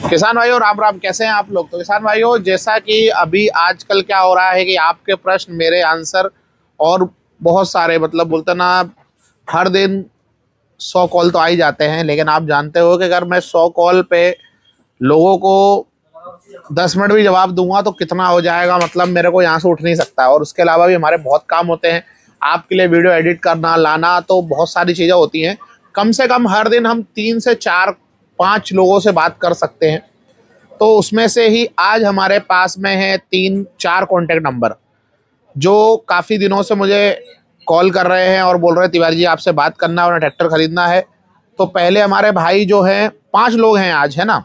किसान भाइयों राम राम, कैसे हैं आप लोग। तो किसान भाइयों, जैसा कि अभी आजकल क्या हो रहा है कि आपके प्रश्न मेरे आंसर और बहुत सारे मतलब बोलते ना, हर दिन 100 कॉल तो आ ही जाते हैं। लेकिन आप जानते हो कि अगर मैं 100 कॉल पे लोगों को 10 मिनट भी जवाब दूंगा तो कितना हो जाएगा, मतलब मेरे को यहाँ से उठ नहीं सकता। और उसके अलावा भी हमारे बहुत काम होते हैं, आपके लिए वीडियो एडिट करना लाना, तो बहुत सारी चीज़ें होती हैं। कम से कम हर दिन हम 3 से 4 5 लोगों से बात कर सकते हैं। तो उसमें से ही आज हमारे पास में है 3-4 कॉन्टेक्ट नंबर जो काफ़ी दिनों से मुझे कॉल कर रहे हैं और बोल रहे हैं तिवारी जी आपसे बात करना और ट्रैक्टर खरीदना है। तो पहले हमारे भाई जो हैं 5 लोग हैं आज, है ना।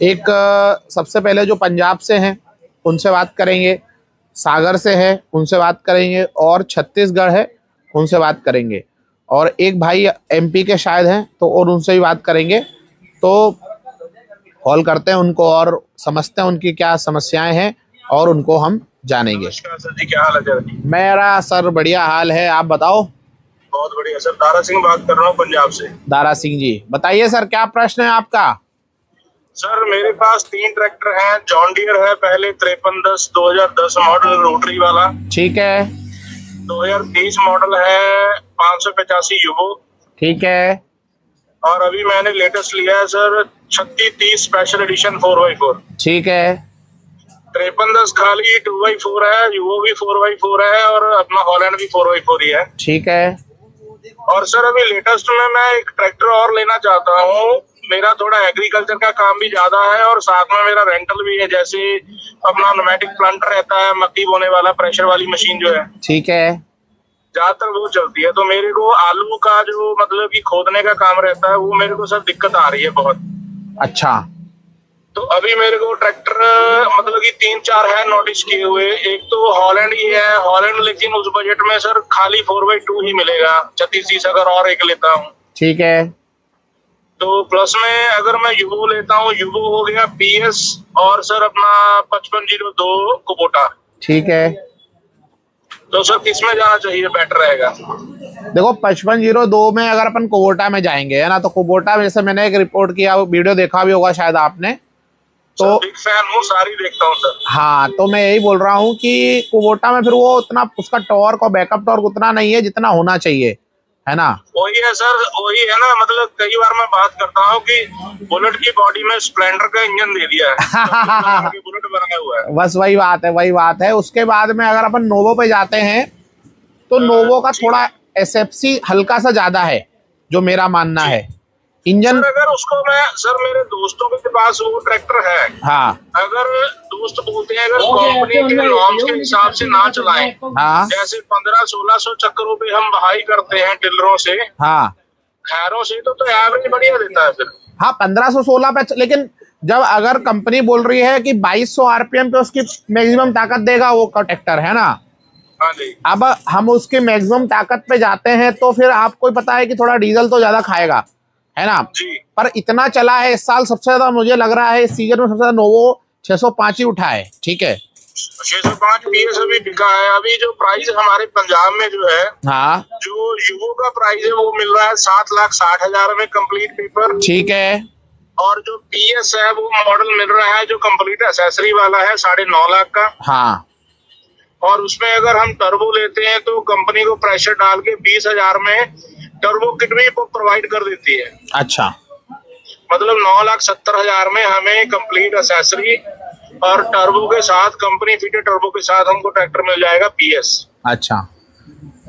एक सबसे पहले जो पंजाब से हैं उनसे बात करेंगे, सागर से है उनसे बात करेंगे, और छत्तीसगढ़ है उनसे बात करेंगे, और एक भाई एमपी के शायद हैं तो और उनसे भी बात करेंगे। तो कॉल करते हैं उनको और समझते हैं उनकी क्या समस्याएं हैं और उनको हम जानेंगे। नमस्कार सर जी, क्या हाल है सर? मेरा सर बढ़िया हाल है, आप बताओ। बहुत बढ़िया सर, दारा सिंह बात कर रहा हूँ पंजाब से। दारा सिंह जी बताइए सर, क्या प्रश्न है आपका। सर मेरे पास 3 ट्रैक्टर हैं। जॉन डियर है पहले 5310 2010 मॉडल रोटरी वाला। ठीक है। 2020 मॉडल है 585 यूवो। ठीक है। और अभी मैंने लेटेस्ट लिया है सर 3630 स्पेशल एडिशन 4x4। ठीक है। 5310 खाली 2x4 है, यूवो भी 4x4 है और अपना हॉलैंड भी 4x4 ही है। ठीक है। और सर अभी लेटेस्ट में मैं एक ट्रैक्टर और लेना चाहता हूँ। मेरा थोड़ा एग्रीकल्चर का काम भी ज्यादा है और साथ में मेरा रेंटल भी है, जैसे अपना न्यूमेटिक प्लांटर रहता है, मक्की बोने वाला प्रेशर वाली मशीन जो है। ठीक है। ज्यादातर वो चलती है। तो मेरे को आलू का जो मतलब कि खोदने का काम रहता है वो मेरे को सर दिक्कत आ रही है बहुत। अच्छा। तो अभी मेरे को ट्रैक्टर मतलब कि 3-4 है नोटिस किए हुए। एक तो हॉलैंड ही है, हॉलैंड, लेकिन उस बजट में सर खाली 4x2 ही मिलेगा 3630 अगर और एक लेता हूँ। ठीक है। तो प्लस में अगर मैं यूवो लेता हूँ, यूवो हो गया पीएस, और सर अपना 5502 कुबोटा। ठीक है। तो सर किसमें जाना चाहिए, बेटर रहेगा? देखो 5502 में अगर अपन कुबोटा में जाएंगे, है ना, तो कुबोटा में जैसे मैंने एक रिपोर्ट किया, वीडियो देखा भी होगा शायद आपने, तो बिग फैन हूँ, सारी देखता हूँ सर। हाँ, तो मैं यही बोल रहा हूँ कि कुबोटा में फिर वो उतना उसका टॉर्क और बैकअप टॉर्क उतना नहीं है जितना होना चाहिए, है ना। वही है सर, वही है ना। मतलब कई बार मैं बात करता हूँ कि बुलेट की बॉडी में स्प्लेंडर का इंजन दे दिया है बुलेट बनाया हुआ है। बस वही बात है, वही बात है। उसके बाद में अगर अपन नोवो पे जाते हैं तो नोवो का थोड़ा एसएफसी हल्का सा ज्यादा है, जो मेरा मानना है। इंजन सर अगर उसको मैं, सर मेरे दोस्तों के पास वो ट्रैक्टर है। हाँ। अगर दोस्त बोलते हैं अगर कंपनी के नॉर्म्स के हिसाब से ना चलाएं, हाँ। जैसे 1500-1600 चक्करों पे हम बहाई करते हैं डीलरों से, हाँ। खैरों से, तो एवरेज बढ़िया देता है फिर। हाँ 1516 पे, लेकिन जब अगर कंपनी बोल रही है कि 2200 आरपीएम पे उसकी मैक्सिमम ताकत देगा वो ट्रैक्टर, है ना। हाँ जी। अब हम उसकी मैक्सिमम ताकत पे जाते हैं तो फिर आपको पता है कि थोड़ा डीजल तो ज्यादा खाएगा, है ना जी। पर इतना चला है इस साल सबसे ज्यादा, मुझे लग रहा है इस सीजन में सबसे ज्यादा नोवो 605 ही उठा है। ठीक है। 605 पीएस अभी बिका है। अभी जो प्राइस हमारे पंजाब में जो है, हाँ, जो यूवो का प्राइस है वो मिल रहा है 7,60,000 में कंप्लीट पेपर। ठीक है। और जो पीएस है वो मॉडल मिल रहा है जो कंप्लीट एसेसरी वाला है 9.5 लाख का। हाँ। और उसमें अगर हम टर्बो लेते हैं तो कंपनी को प्रेशर डाल के 20,000 में टर्बो किट भी प्रोवाइड कर देती है। अच्छा। मतलब 9,70,000 में हमें कंप्लीट एसेसरी और टर्बो के साथ, कंपनी फिटेड टर्बो के साथ हमको ट्रैक्टर मिल जाएगा पीएस। अच्छा।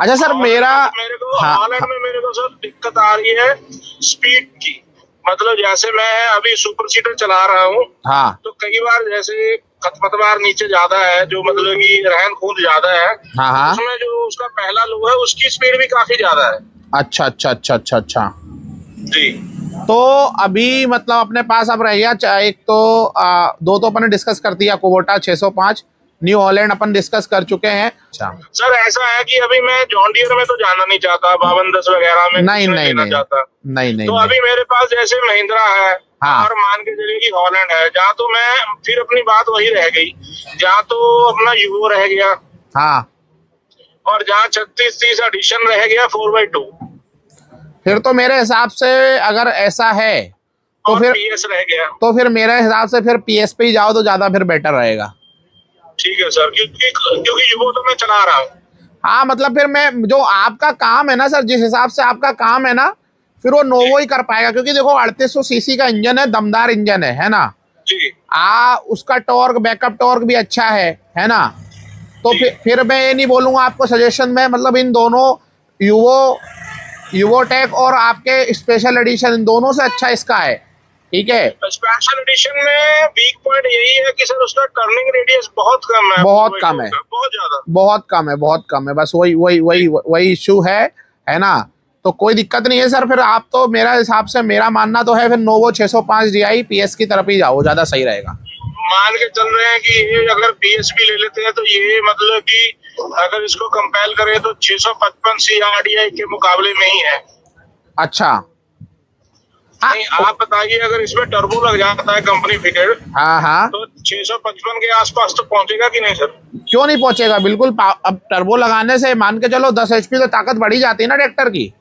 अच्छा सर मेरे को हॉलैंड में मेरे को सर दिक्कत आ रही है स्पीड की। मतलब जैसे मैं अभी सुपर सीटर चला रहा हूँ, हाँ, तो कई बार जैसे खतपतवार नीचे ज्यादा है, जो मतलब कि रहन खून ज्यादा है, हाँ, हाँ, उसमें जो उसका पहला लो है उसकी स्पीड भी काफी ज्यादा है। अच्छा अच्छा अच्छा अच्छा अच्छा। जी। तो अभी मतलब अपने पास अब रह गया एक तो दो तो अपन ने डिस्कस कर दिया, कुबोटा 605, न्यू हॉलैंड अपन डिस्कस कर चुके हैं। अच्छा सर ऐसा है कि अभी मैं जॉन डियर में तो जाना नहीं चाहता, 5210 वगैरह में नहीं नहीं लेना नहीं, चाहता। नहीं नहीं तो नहीं। अभी मेरे पास जैसे महिंद्रा है, हाँ, और मान के चलिए कि हॉलैंड है, जहाँ तो मैं फिर अपनी बात वही रह गई, जहाँ तो अपना यूवो रह गया, हाँ, और जहाँ 3630 एडिशन रह गया 4x2। फिर तो मेरे हिसाब से अगर ऐसा है तो और फिर पीएस रह गया। तो फिर मेरे हिसाब से फिर पीएस पे ही जाओ तो ज्यादा फिर बेटर रहेगा। ठीक है सर, क्योंकि वो तो मैं चला रहा हूँ। हाँ मतलब फिर मैं, जो आपका काम है ना सर, जिस हिसाब से आपका काम है ना, फिर वो नोवो ही कर पाएगा, क्योंकि देखो 3800 सीसी का इंजन है, दमदार इंजन है ना। जी। उसका टॉर्क, बैकअप टॉर्क भी अच्छा है ना। तो फिर मैं ये नहीं बोलूंगा आपको सजेशन में, मतलब इन दोनों यूवोटेक और आपके स्पेशल एडिशन, इन दोनों से अच्छा इसका है। ठीक है, स्पेशल एडिशन में वीक पॉइंट यही है कि सर उसका टर्निंग रेडियस बहुत कम है। बहुत कम है, बहुत ज्यादा, बहुत कम है, बहुत कम है, बस वही इशू है ना। तो कोई दिक्कत नहीं है सर, फिर आप तो मेरा हिसाब से, मेरा मानना तो है फिर नोवो 605 DI पीएस की तरफ ही जाओ, ज्यादा सही रहेगा। मान के चल रहे हैं कि ये अगर पीएस भी ले लेते हैं तो ये मतलब कि अगर इसको कंपेयर करें तो 655 CRDI के मुकाबले में ही है। अच्छा, नहीं, आप बताइए अगर इसमें टर्बो लग जाता है कंपनी फिटेड, हाँ तो 655 के आसपास तो पहुंचेगा कि नहीं सर? क्यों नहीं पहुंचेगा, बिल्कुल। अब टर्बो लगाने से मान के चलो 10 HP तो ताकत बढ़ी जाती है ना ट्रैक्टर की।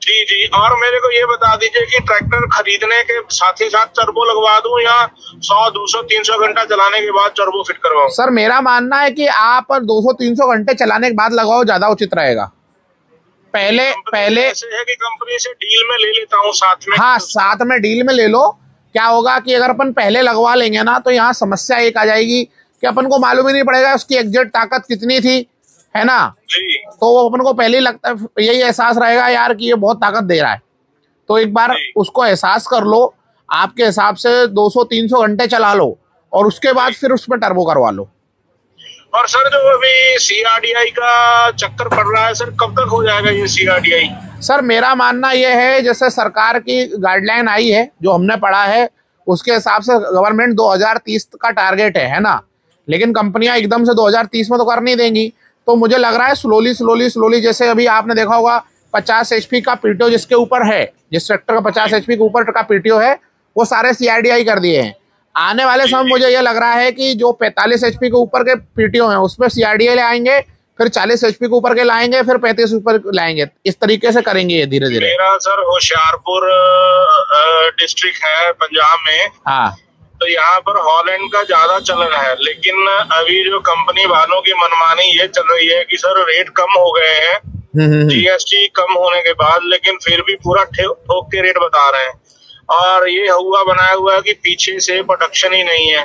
जी जी। और मेरे को ये बता दीजिए कि ट्रैक्टर खरीदने के साथ ही साथ टर्बो लगवा दूं या 100, 200, 300 घंटा चलाने के बाद टर्बो फिट करवाऊं? सर मेरा मानना है कि आप 200-300 घंटे चलाने के बाद लगाओ, ज्यादा उचित रहेगा। पहले ऐसे है कि कंपनी से डील में ले लेता हूँ साथ में। हाँ, साथ में डील में ले लो। क्या होगा कि अगर अपन पहले लगवा लेंगे ना, तो यहाँ समस्या एक आ जाएगी कि अपन को मालूम ही नहीं पड़ेगा उसकी एग्जैक्ट ताकत कितनी थी, है ना। जी। तो वो अपन को पहले ही लगता है, यही एहसास रहेगा यार कि ये बहुत ताकत दे रहा है। तो एक बार उसको एहसास कर लो, आपके हिसाब से 200-300 घंटे चला लो, और उसके बाद फिर उसमें टर्बो करवा लो। और सर जो अभी CRDI का चक्कर पड़ रहा है सर, कब तक हो जाएगा ये CRDI? सर मेरा मानना ये है, जैसे सरकार की गाइडलाइन आई है, जो हमने पढ़ा है उसके हिसाब से गवर्नमेंट 2030 का टारगेट है ना। लेकिन कंपनियां एकदम से 2030 में तो कर नहीं देंगी। तो मुझे लग रहा है स्लोली, जैसे अभी आपने देखा होगा 50 HP का पीटीओ जिसके ऊपर है, जिस ट्रैक्टर का 50 HP के ऊपर का पीटीओ है, वो सारे CRDI कर दिए हैं। आने वाले समय मुझे ये लग रहा है कि जो 45 HP के ऊपर के पीटीओ हैं उसमें CRDI ले आएंगे, फिर 40 HP के ऊपर के लाएंगे, फिर 35 ऊपर लाएंगे। इस तरीके से करेंगे ये धीरे धीरे। मेरा सर होशियारपुर डिस्ट्रिक्ट है पंजाब में। हाँ, तो यहाँ पर हॉलैंड का ज्यादा चलन है, लेकिन अभी जो कंपनी वालों की मनमानी ये चल रही है कि सर रेट कम हो गए हैं GST कम होने के बाद, लेकिन फिर भी पूरा ठोक के रेट बता रहे हैं। और ये हुआ बनाया हुआ है कि पीछे से प्रोडक्शन ही नहीं है,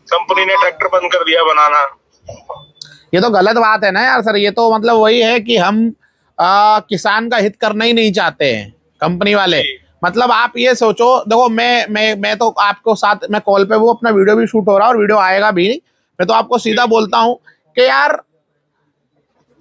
कंपनी ने ट्रैक्टर बंद कर दिया बनाना। ये तो गलत बात है ना यार सर। ये तो मतलब वही है कि हम किसान का हित करना ही नहीं चाहते हैं कंपनी वाले। मतलब आप ये सोचो, देखो मैं तो आपको साथ में कॉल पे, वो अपना वीडियो भी शूट हो रहा है और वीडियो आएगा भी। मैं तो आपको सीधा बोलता हूँ कि यार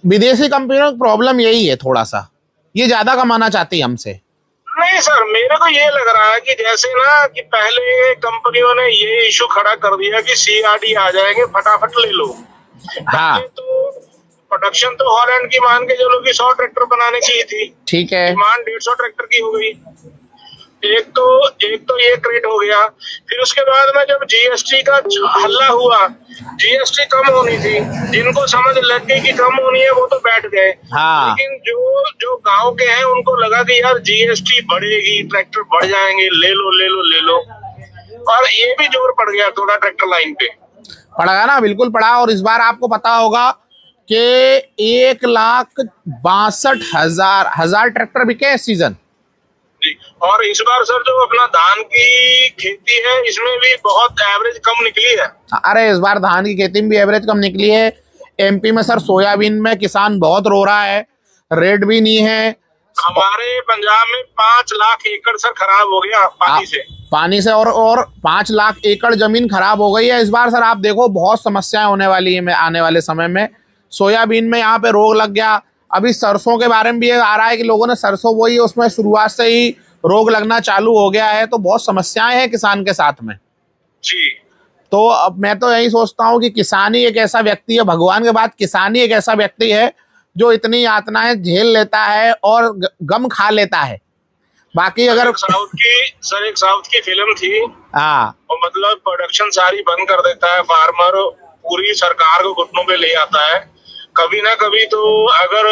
विदेशी कंपनियों की प्रॉब्लम यही है, थोड़ा सा ये ज्यादा कमाना चाहती है हमसे। नहीं सर, मेरे को ये लग रहा है कि जैसे ना कि पहले कंपनियों ने ये इशू खड़ा कर दिया कि CRD आ जाएंगे, फटाफट ले लो। हाँ, तो प्रोडक्शन तो हॉलैंड की मान के चलो कि 100 ट्रैक्टर बनाने की थी, ठीक है, डिमांड 150 ट्रैक्टर की हो गई। एक तो ये क्रेट हो गया। फिर उसके बाद में जब GST का हल्ला हुआ, GST कम होनी थी, जिनको समझ लग गई कि कम होनी है वो तो बैठ गए। हाँ। लेकिन जो गांव के हैं उनको लगा कि यार GST बढ़ेगी, ट्रैक्टर बढ़ जाएंगे, ले लो। और ये भी जोर पड़ गया थोड़ा ट्रैक्टर लाइन पे। पड़ा ना, बिल्कुल पड़ा। और इस बार आपको पता होगा कि 1,62,000 ट्रैक्टर बिके इस सीजन। और इस बार सर जो अपना धान की खेती है इसमें भी बहुत एवरेज कम निकली है। अरे इस बार धान की खेती में भी एवरेज कम निकली है। MP में सर सोयाबीन में किसान बहुत रो रहा है, रेट भी नहीं है। हमारे पंजाब में 5 लाख एकड़ सर खराब हो गया पानी से और 5 लाख एकड़ जमीन खराब हो गई है इस बार। सर आप देखो बहुत समस्याएं होने वाली है आने वाले समय में। सोयाबीन में यहाँ पे रोग लग गया। अभी सरसों के बारे में भी आ रहा है कि लोगों ने सरसों बोई, उसमें शुरुआत से ही रोग लगना चालू हो गया है। तो बहुत समस्याएं हैं किसान के साथ में जी। तो अब मैं तो यही सोचता हूँ कि किसान ही एक ऐसा व्यक्ति है, भगवान के बाद किसान ही एक ऐसा व्यक्ति है जो इतनी यातनाएं झेल लेता है और गम खा लेता है। बाकी अगर एक साउथ की फिल्म थी, हाँ, और मतलब प्रोडक्शन सारी बंद कर देता है फार्मर, पूरी सरकार को घुटनों पे ले आता है। कभी ना कभी तो अगर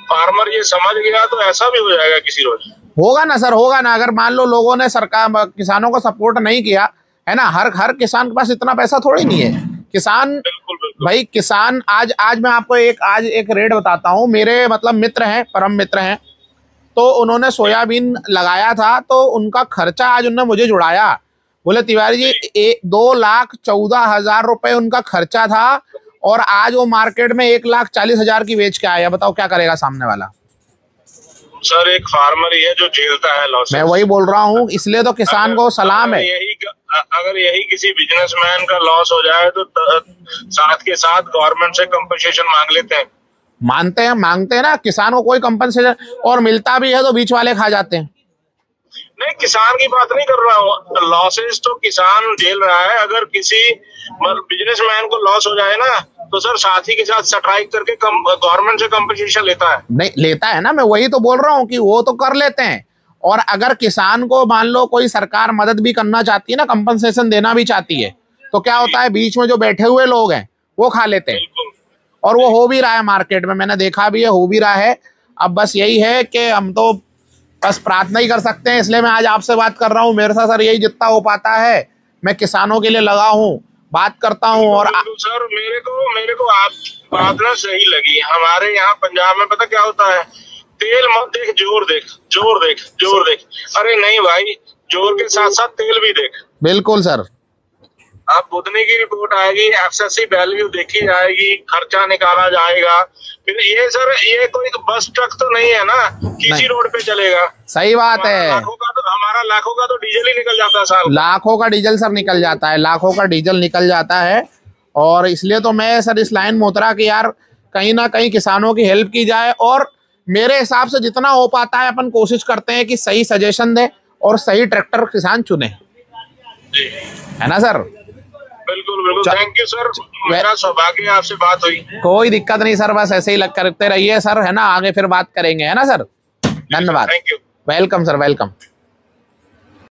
फार्मर ये समझ गया तो ऐसा भी हो जाएगा किसी रोज। होगा ना सर, होगा ना। अगर मान लो लोगों ने सरकार किसानों को सपोर्ट नहीं किया है ना, हर किसान के पास इतना पैसा थोड़ी नहीं है। किसान बिल्कुल बिल्कुल। भाई, किसान आज मैं आपको एक रेट बताता हूँ। मेरे मतलब मित्र हैं, परम मित्र हैं, तो उन्होंने सोयाबीन लगाया था, तो उनका खर्चा आज उन्होंने मुझे जुड़ाया। बोले तिवारी जी 2,14,000 रुपए उनका खर्चा था, और आज वो मार्केट में 1,40,000 की बेच के आया। बताओ क्या करेगा सामने वाला। सर एक फार्मर ही है जो झेलता है लॉस। मैं वही बोल रहा हूँ, इसलिए तो किसान को सलाम है। अगर यही किसी बिजनेसमैन का लॉस हो जाए तो साथ के साथ गवर्नमेंट से कंपनसेशन मांग लेते हैं। मांगते हैं ना, किसान को कोई कंपनसेशन, और मिलता भी है तो बीच वाले खा जाते हैं। नहीं, किसान की बात नहीं कर रहा हूँ, लॉसेस तो किसान झेल रहा है। अगर किसी बिजनेसमैन को लॉस हो जाए ना, तो सर साथी के साथ स्ट्राइक करके गवर्नमेंट से कंपनसेशन लेता है। नहीं लेता है ना, मैं वही तो बोल रहा हूँ कि वो तो कर लेते हैं। और अगर किसान को मान लो कोई सरकार मदद भी करना चाहती है ना, कंपनसेशन देना भी चाहती है, तो क्या होता है, बीच में जो बैठे हुए लोग हैं वो खा लेते हैं। और वो हो भी रहा है मार्केट में, मैंने देखा भी है, हो भी रहा है। अब बस यही है कि हम तो बस प्रार्थना ही कर सकते हैं। इसलिए मैं आज आपसे बात कर रहा हूँ। मेरे साथ सर यही जितना हो पाता है, मैं किसानों के लिए लगा हूँ, बात करता हूँ। और सर मेरे को आप प्रार्थना सही लगी। हमारे यहाँ पंजाब में पता क्या होता है, तेल मत देख, जोर देख, जोर देख, जोर देख। अरे नहीं भाई, जोर के साथ साथ तेल भी देख। बिल्कुल सर। अब बुधनी की रिपोर्ट आएगी, एफएससी वैल्यू देखी जाएगी, खर्चा निकाला जाएगा। फिर ये सर, ये कोई बस ट्रक तो नहीं है ना, किसी रोड पे चलेगा। सही बात है। हमारा लाखों का तो डीजल ही निकल जाता है साल। लाखों का डीजल सर निकल जाता है, लाखों का डीजल निकल जाता है। और इसलिए तो मैं सर इस लाइन में उतरा कि यार कहीं ना कहीं किसानों की हेल्प की जाए। और मेरे हिसाब से जितना हो पाता है अपन कोशिश करते हैं कि सही सजेशन दें और सही ट्रैक्टर किसान चुने, है ना सर। बिल्कुल बिल्कुल, थैंक यू सर, मेरा सौभाग्य आपसे बात हुई। कोई दिक्कत नहीं सर, बस ऐसे ही करते रहिए सर, है ना। आगे फिर बात करेंगे, है ना सर। धन्यवाद। Thank you. Welcome sir, welcome.